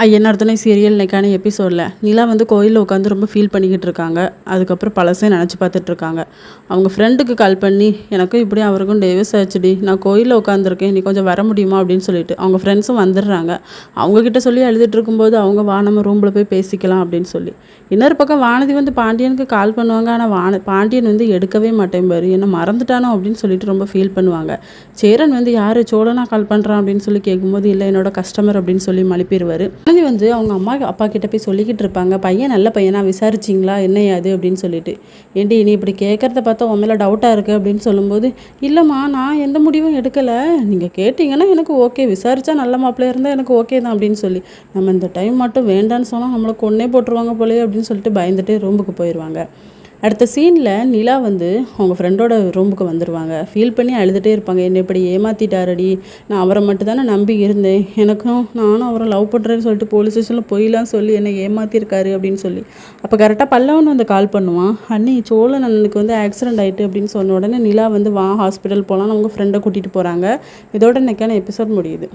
ஐயனார் துணை சீரியல் இன்னைக்கான எபிசோடில் நிலா வந்து கோயிலில் உட்காந்து ரொம்ப ஃபீல் பண்ணிக்கிட்டு இருக்காங்க. அதுக்கப்புறம் பழசே நினச்சி பார்த்துட்ருக்காங்க. அவங்க ஃப்ரெண்டுக்கு கால் பண்ணி, எனக்கும் இப்படி அவருக்கும் டேவிஸ் ஆச்சுடி, நான் கோயிலில் உட்காந்துருக்கேன், நீ கொஞ்சம் வர முடியுமா அப்படின்னு சொல்லிட்டு அவங்க ஃப்ரெண்ட்ஸும் வந்துடுறாங்க. அவங்கக்கிட்ட சொல்லி எழுதிட்டு இருக்கும்போது அவங்க வா நம்ம ரூமில் போய் பேசிக்கலாம் அப்படின்னு சொல்லி, இன்னொரு பக்கம் வானதி வந்து பாண்டியனுக்கு கால் பண்ணுவாங்க. ஆனால் பாண்டியன் வந்து எடுக்கவே மாட்டேன் பாரு, என்ன மறந்துட்டானோ அப்படின்னு சொல்லிட்டு ரொம்ப ஃபீல் பண்ணுவாங்க. சேரன் வந்து யார் சோழனா கால் பண்ணுறான் அப்படின்னு சொல்லி கேட்கும்போது, இல்லை என்னோட கஸ்டமர் அப்படின்னு சொல்லி மழுப்பிடுவார். வானதி வந்து அவங்க அம்மா அப்பா கிட்ட போய் சொல்லிக்கிட்டு இருப்பாங்க, பையன் நல்ல பையனா விசாரிச்சிங்களா என்ன யாது அப்படின்னு சொல்லிட்டு. ஏண்டி நீ இப்படி கேட்குறத பார்த்தா உன் மேலே டவுட்டாக இருக்குது அப்படின்னு சொல்லும்போது, இல்லைம்மா நான் எந்த முடிவும் எடுக்கலை, நீங்கள் கேட்டிங்கன்னா எனக்கு ஓகே, விசாரித்தா நல்ல மாப்பிள்ளையாக இருந்தால் எனக்கு ஓகே தான் அப்படின்னு சொல்லி, நம்ம இந்த டைம் மட்டும் வேண்டான்னு சொன்னால் நம்மளை கொன்னே போட்டுருவாங்க போலே அப்படின்னு சொல்லிட்டு பயந்துட்டு ரூமுக்கு போயிடுவாங்க. அடுத்த சீனில் நிலா வந்து அவங்க ஃப்ரெண்டோட ரூமுக்கு வந்துடுவாங்க. ஃபீல் பண்ணி அழுதுகிட்டே இருப்பாங்க, என்னை இப்படி ஏமாற்றிட்டாரடி, நான் அவரை மட்டும் தானே நம்பி இருந்தேன், நானும் அவரை லவ் பண்ணுறேன்னு சொல்லிட்டு போலீஸ் ஸ்டேஷனில் போயிலாம் சொல்லி என்னை ஏமாற்றிருக்காரு அப்படின்னு சொல்லி. அப்போ கரெக்டாக பல்லவன் வந்து கால் பண்ணுவான், அண்ணி சோழன் அண்ணனுக்கு வந்து ஆக்சிடென்ட் ஆகிட்டு அப்படின்னு சொன்ன உடனே நிலா வந்து வா ஹாஸ்பிட்டல் போகலான்னு அவங்க ஃப்ரெண்டை கூட்டிகிட்டு போகிறாங்க. இதோட இன்னைக்கான எபிசோட் முடியுது.